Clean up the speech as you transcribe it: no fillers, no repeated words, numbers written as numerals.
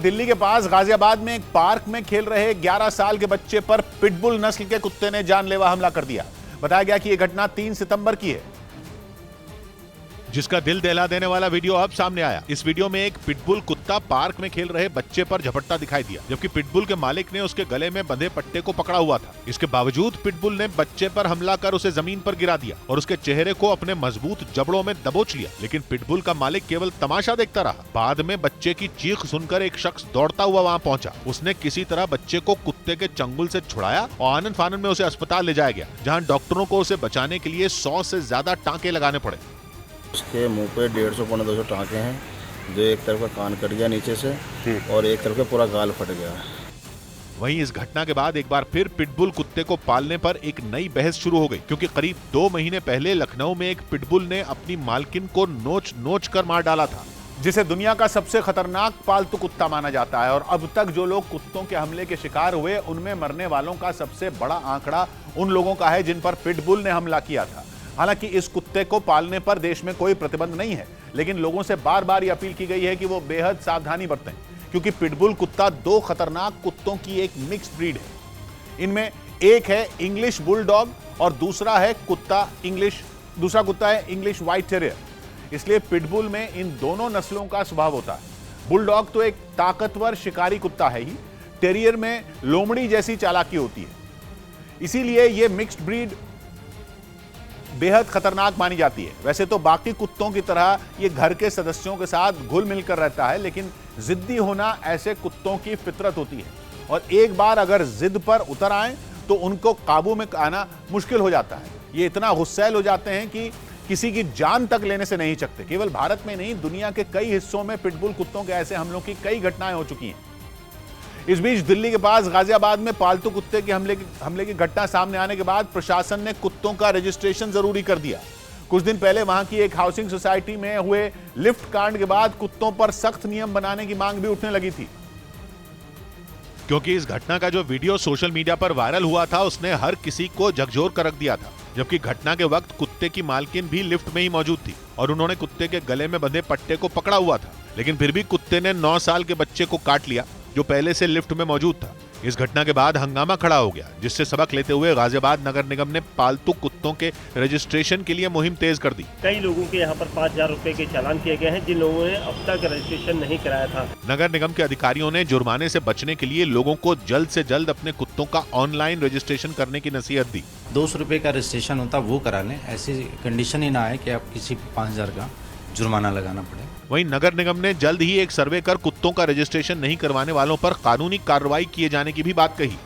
दिल्ली के पास गाजियाबाद में एक पार्क में खेल रहे 11 साल के बच्चे पर पिटबुल नस्ल के कुत्ते ने जानलेवा हमला कर दिया। बताया गया कि यह घटना 3 सितंबर की है, जिसका दिल दहला देने वाला वीडियो अब सामने आया। इस वीडियो में एक पिटबुल कुत्ता पार्क में खेल रहे बच्चे पर झपटता दिखाई दिया, जबकि पिटबुल के मालिक ने उसके गले में बंधे पट्टे को पकड़ा हुआ था। इसके बावजूद पिटबुल ने बच्चे पर हमला कर उसे जमीन पर गिरा दिया और उसके चेहरे को अपने मजबूत जबड़ों में दबोच लिया। लेकिन पिटबुल का मालिक केवल तमाशा देखता रहा। बाद में बच्चे की चीख सुनकर एक शख्स दौड़ता हुआ वहाँ पहुंचा। उसने किसी तरह बच्चे को कुत्ते के चंगुल से छुड़ाया और आनन फानन में उसे अस्पताल ले जाया गया, जहाँ डॉक्टरों को उसे बचाने के लिए 100 से ज्यादा टाँके लगाने पड़े। उसके मुंह पे 150-200 टाँके हैं, जो एक तरफ का कान कट गया नीचे से और एक तरफ का पूरा गाल फट गया। वहीं इस घटना के बाद एक बार फिर पिटबुल कुत्ते को पालने पर एक नई बहस शुरू हो गई, क्योंकि करीब 2 महीने पहले लखनऊ में एक पिटबुल ने अपनी मालकिन को नोच नोच कर मार डाला था, जिसे दुनिया का सबसे खतरनाक पालतू कुत्ता माना जाता है। और अब तक जो लोग कुत्तों के हमले के शिकार हुए, उनमें मरने वालों का सबसे बड़ा आंकड़ा उन लोगों का है जिन पर पिटबुल ने हमला किया था। हालांकि इस कुत्ते को पालने पर देश में कोई प्रतिबंध नहीं है, लेकिन लोगों से बार बार यह अपील की गई है कि वो बेहद सावधानी बरतें, क्योंकि पिटबुल कुत्ता 2 खतरनाक कुत्तों की एक मिक्स्ड ब्रीड है। इनमें एक है इंग्लिश बुलडॉग और दूसरा कुत्ता है इंग्लिश व्हाइट टेरियर। इसलिए पिटबुल में इन दोनों नस्लों का स्वभाव होता है। बुलडॉग तो एक ताकतवर शिकारी कुत्ता है ही, टेरियर में लोमड़ी जैसी चालाकी होती है। इसीलिए यह मिक्स्ड ब्रीड बेहद खतरनाक मानी जाती है। वैसे तो बाकी कुत्तों की तरह ये घर के सदस्यों के साथ घुल मिलकर रहता है, लेकिन जिद्दी होना ऐसे कुत्तों की फितरत होती है और एक बार अगर जिद पर उतर आए तो उनको काबू में आना मुश्किल हो जाता है। ये इतना गुस्सैल हो जाते हैं कि किसी की जान तक लेने से नहीं हिचकते। केवल भारत में नहीं, दुनिया के कई हिस्सों में पिटबुल कुत्तों के ऐसे हमलों की कई घटनाएं हो चुकी हैं। इस बीच दिल्ली के पास गाजियाबाद में पालतू कुत्ते के हमले की घटना सामने आने के बाद प्रशासन ने कुत्तों का रजिस्ट्रेशन जरूरी कर दिया। कुछ दिन पहले वहां की एक हाउसिंग सोसाइटी में हुए लिफ्ट कांड के बाद कुत्तों पर सख्त नियम बनाने की मांग भी उठने लगी थी, क्योंकि इस घटना का जो वीडियो सोशल मीडिया पर वायरल हुआ था, उसने हर किसी को झकझोर कर रख दिया था। जबकि घटना के वक्त कुत्ते की मालकिन भी लिफ्ट में ही मौजूद थी और उन्होंने कुत्ते के गले में बंधे पट्टे को पकड़ा हुआ था, लेकिन फिर भी कुत्ते ने 9 साल के बच्चे को काट लिया जो पहले से लिफ्ट में मौजूद था। इस घटना के बाद हंगामा खड़ा हो गया, जिससे सबक लेते हुए गाजियाबाद नगर निगम ने पालतू कुत्तों के रजिस्ट्रेशन के लिए मुहिम तेज कर दी। कई लोगों के यहाँ पर 5,000 रुपए के चालान किए गए हैं, जिन लोगों ने अब तक रजिस्ट्रेशन नहीं कराया था। नगर निगम के अधिकारियों ने जुर्माने से बचने के लिए लोगों को जल्द से जल्द अपने कुत्तों का ऑनलाइन रजिस्ट्रेशन करने की नसीहत दी। 200 रुपए का रजिस्ट्रेशन होता वो करा लें, ऐसी कंडीशन ही ना आए कि आप किसी 5,000 का जुर्माना लगाना पड़े। वहीं नगर निगम ने जल्द ही एक सर्वे कर कुत्तों का रजिस्ट्रेशन नहीं करवाने वालों पर कानूनी कार्रवाई किए जाने की भी बात कही।